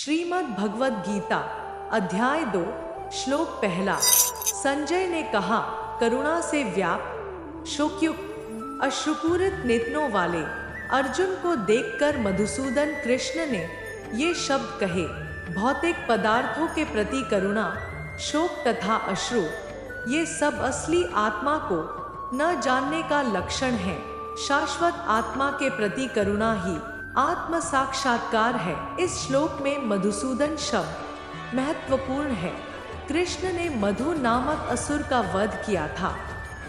श्रीमद् भगवद गीता अध्याय 2 श्लोक पहला। संजय ने कहा, करुणा से व्याप शोकयुक्त अश्रुपूरित नेत्रों वाले अर्जुन को देखकर मधुसूदन कृष्ण ने ये शब्द कहे। भौतिक पदार्थों के प्रति करुणा, शोक तथा अश्रु, ये सब असली आत्मा को न जानने का लक्षण है। शाश्वत आत्मा के प्रति करुणा ही आत्म साक्षात्कार है। इस श्लोक में मधुसूदन शब्द महत्वपूर्ण है। कृष्ण ने मधु नामक असुर का वध किया था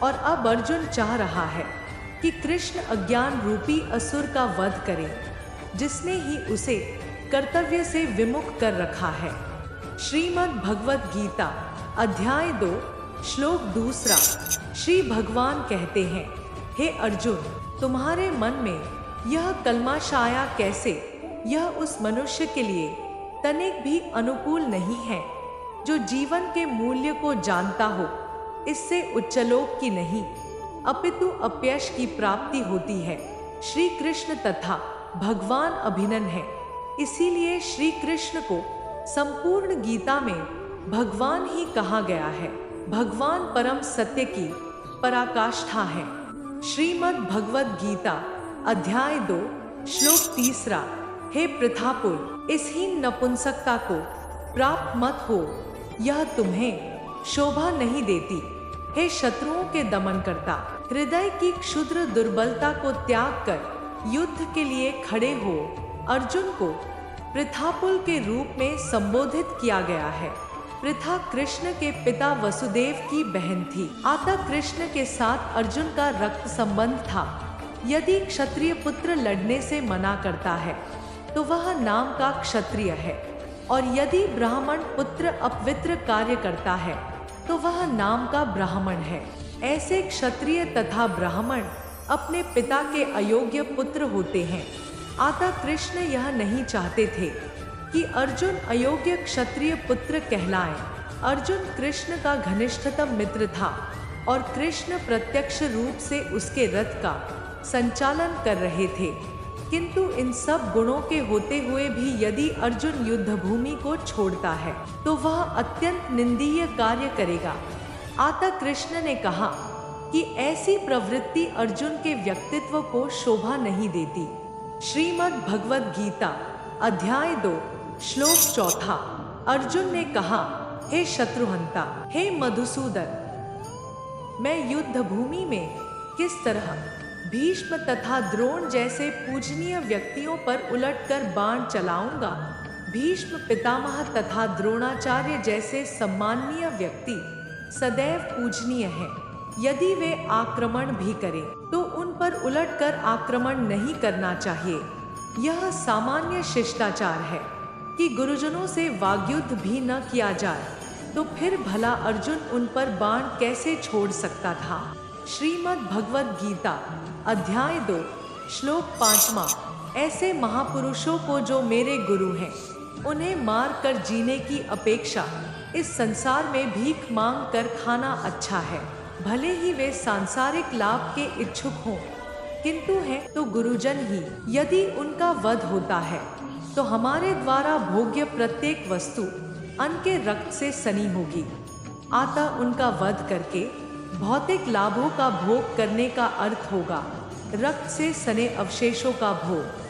और अब अर्जुन चाह रहा है कि कृष्ण अज्ञान रूपी असुर का वध करे, जिसने ही उसे कर्तव्य से विमुख कर रखा है। श्रीमद् भगवद गीता अध्याय 2 श्लोक दूसरा। श्री भगवान कहते हैं, हे अर्जुन, तुम्हारे मन में यह कल्मश आया कैसे? यह उस मनुष्य के लिए तनिक भी अनुकूल नहीं है जो जीवन के मूल्य को जानता हो। इससे उच्चलोक की नहीं अपितु अपयश की प्राप्ति होती है। श्री कृष्ण तथा भगवान अभिन्न है, इसीलिए श्री कृष्ण को संपूर्ण गीता में भगवान ही कहा गया है। भगवान परम सत्य की पराकाष्ठा है। श्रीमद् भगवद गीता अध्याय 2 श्लोक तीसरा। हे पृथापुर, इस हीन नपुंसकता को प्राप्त मत हो, यह तुम्हें शोभा नहीं देती। हे शत्रुओं के दमन करता, हृदय की क्षुद्र दुर्बलता को त्याग कर युद्ध के लिए खड़े हो। अर्जुन को पृथापुर के रूप में संबोधित किया गया है। पृथा कृष्ण के पिता वसुदेव की बहन थी। अतः कृष्ण के साथ अर्जुन का रक्त संबंध था। यदि क्षत्रिय पुत्र लड़ने से मना करता है तो वह नाम का क्षत्रिय है, और यदि ब्राह्मण पुत्र अपवित्र कार्य करता है तो वह नाम का ब्राह्मण है। ऐसे क्षत्रिय तथा ब्राह्मण अपने पिता के अयोग्य पुत्र होते हैं। अतः कृष्ण यह नहीं चाहते थे कि अर्जुन अयोग्य क्षत्रिय पुत्र कहलाए। अर्जुन कृष्ण का घनिष्ठतम मित्र था और कृष्ण प्रत्यक्ष रूप से उसके रथ का संचालन कर रहे थे। किंतु इन सब गुणों के होते हुए भी यदि अर्जुन युद्ध भूमि को छोड़ता है तो वह अत्यंत निंदनीय कार्य करेगा। अतः कृष्ण ने कहा कि ऐसी प्रवृत्ति अर्जुन के व्यक्तित्व को शोभा नहीं देती। श्रीमद् भगवद गीता अध्याय 2 श्लोक चौथा। अर्जुन ने कहा, हे शत्रुहंता, हे मधुसूदन, मैं युद्ध भूमि में किस तरह भीष्म तथा द्रोण जैसे पूजनीय व्यक्तियों पर उलटकर बाण चलाऊंगा। भीष्म पितामह तथा द्रोणाचार्य जैसे सम्माननीय व्यक्ति सदैव पूजनीय हैं। यदि वे आक्रमण भी करें तो उन पर उलटकर आक्रमण नहीं करना चाहिए। यह सामान्य शिष्टाचार है कि गुरुजनों से वाग्युद्ध भी न किया जाए, तो फिर भला अर्जुन उन पर बाण कैसे छोड़ सकता था। श्रीमद् भगवद गीता अध्याय 2 श्लोक 5वां। ऐसे महापुरुषों को जो मेरे गुरु हैं, उन्हें मार कर जीने की अपेक्षा इस संसार में भीख मांग कर खाना अच्छा है। भले ही वे सांसारिक लाभ के इच्छुक हों, किंतु हैं तो गुरुजन ही। यदि उनका वध होता है तो हमारे द्वारा भोग्य प्रत्येक वस्तु अन्न के रक्त से सनी होगी। अतः उनका वध करके भौतिक लाभों का भोग करने का अर्थ होगा रक्त से सने अवशेषों का भोग।